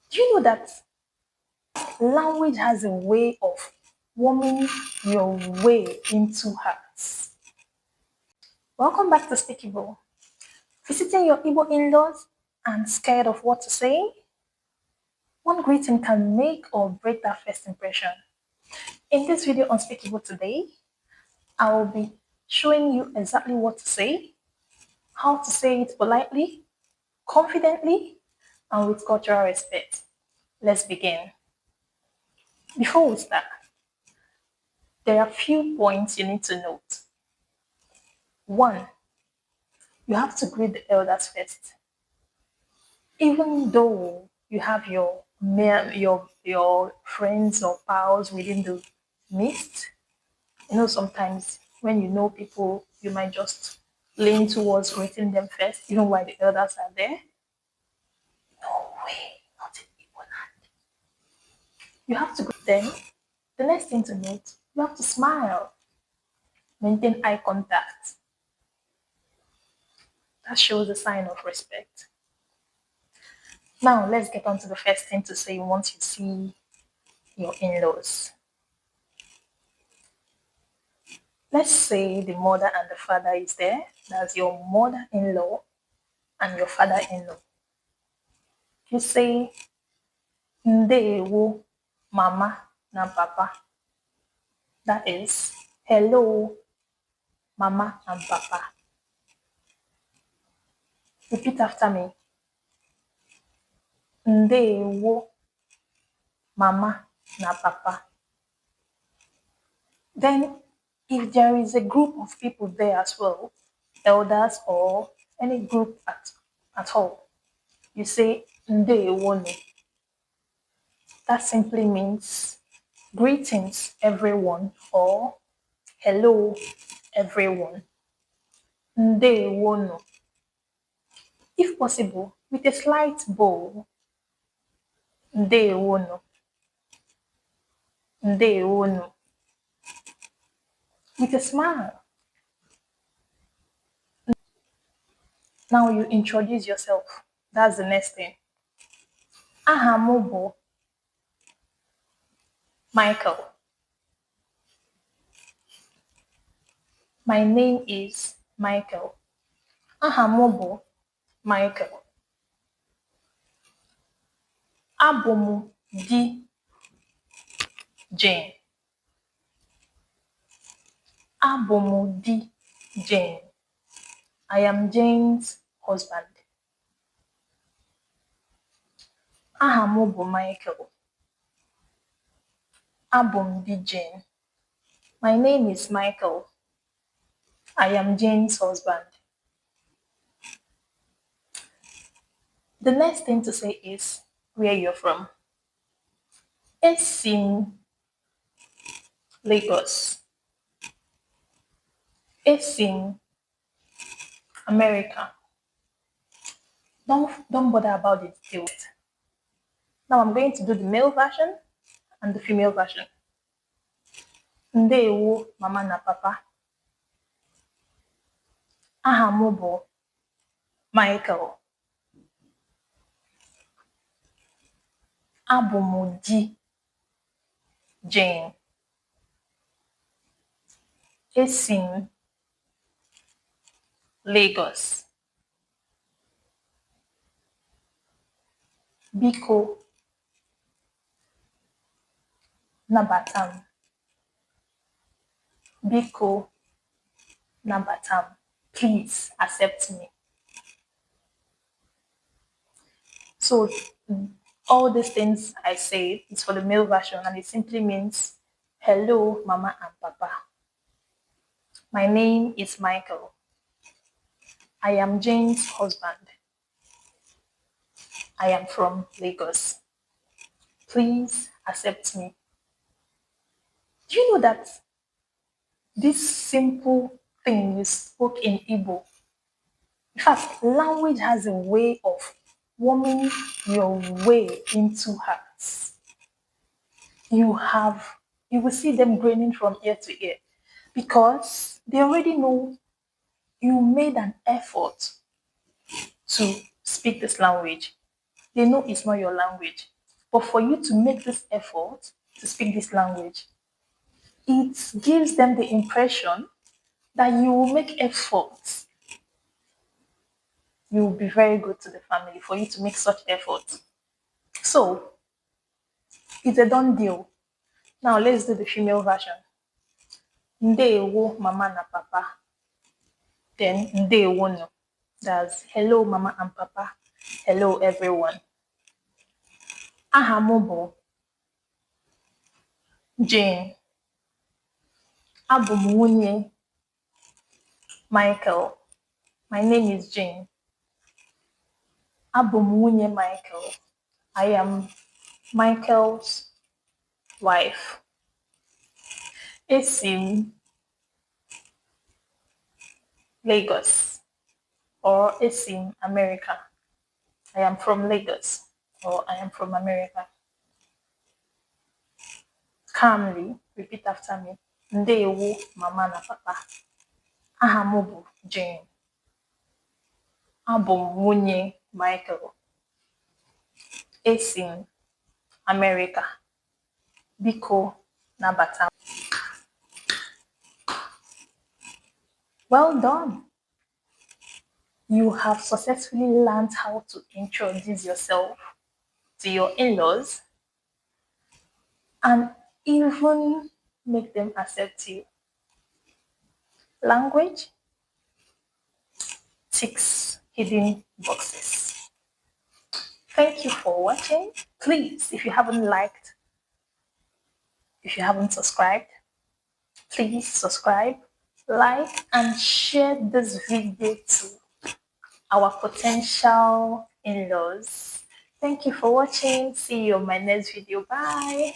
Do you know that language has a way of warming your way into hearts? Welcome back to Speak Igbo. Visiting your Igbo in-laws and scared of what to say? One greeting can make or break that first impression. In this video on Speak Igbo today, I will be showing you exactly what to say, how to say it politely, confidently, and with cultural respect. Let's begin. Before we start, there are a few points you need to note. One, you have to greet the elders first. Even though you have your friends or pals within the midst, sometimes when you know people, you might just lean towards greeting them first, even while the elders are there. No way, not in Igbo land. You have to greet them. The next thing to note, you have to smile, maintain eye contact. That shows a sign of respect. Now, let's get on to the first thing to say once you see your in-laws. Let's say the mother and the father is there. That's your mother-in-law and your father-in-law. You say, Ndewo, mama na papa. That is, hello, mama and papa. Repeat after me. Ndewo, mama na papa. Then, if there is a group of people there as well, elders or any group at all, you say Ndewonu. That simply means greetings everyone or hello everyone. Ndewonu. If possible, with a slight bow. Ndewonu. Ndewonu. With a smile. Now you introduce yourself. That's the next thing. Aha m bụ Michael. My name is Michael. Aha m bụ Michael. Abụ m di Jane. Abụ m di Jane. I am Jane's husband. Aha m bụ Michael. Abụ m di Jane. My name is Michael. I am Jane's husband. The next thing to say is where you're from. Esi m Lagos. Esi m America. Don't bother about the details. Now I'm going to do the male version and the female version. Ndewo, mama na papa. Aha m bụ Michael. Abụ m di Jane. Esi m Lagos. Biko nabata m. Biko nabata m. Please accept me. So all these things I say is for the male version and it simply means hello, mama and papa. My name is Michael. I am Jane's husband. I am from Lagos. Please accept me. Do you know that this simple thing you spoke in Igbo, in fact, language has a way of warming your way into hearts. You will see them grinning from ear to ear because they already know you made an effort to speak this language. They know it's not your language. But for you to make this effort to speak this language, it gives them the impression that you will make efforts. You will be very good to the family for you to make such efforts. So it's a done deal. Now let's do the female version. Ndewo mama na papa. Then ndewo no. That's hello mama and papa. Hello everyone. Aha m bụ Jane. Abụ m nwunye Michael. My name is Jane. Abụ m nwunye Michael. I am Michael's wife. Esi m Lagos or esi m America. I am from Lagos or I am from America. Calmly, repeat after me. Ndewo mama na papa. Aha m bụ Jane. Abụ m nwunye Michael. Esi m America. Biko nabata. Well done. You have successfully learned how to introduce yourself to your in-laws and even make them accept you. Language ticks hidden boxes. Thank you for watching. Please, if you haven't liked, if you haven't subscribed, please subscribe, like, and share this video to our potential in-laws. Thank you for watching. See you on my next video. Bye.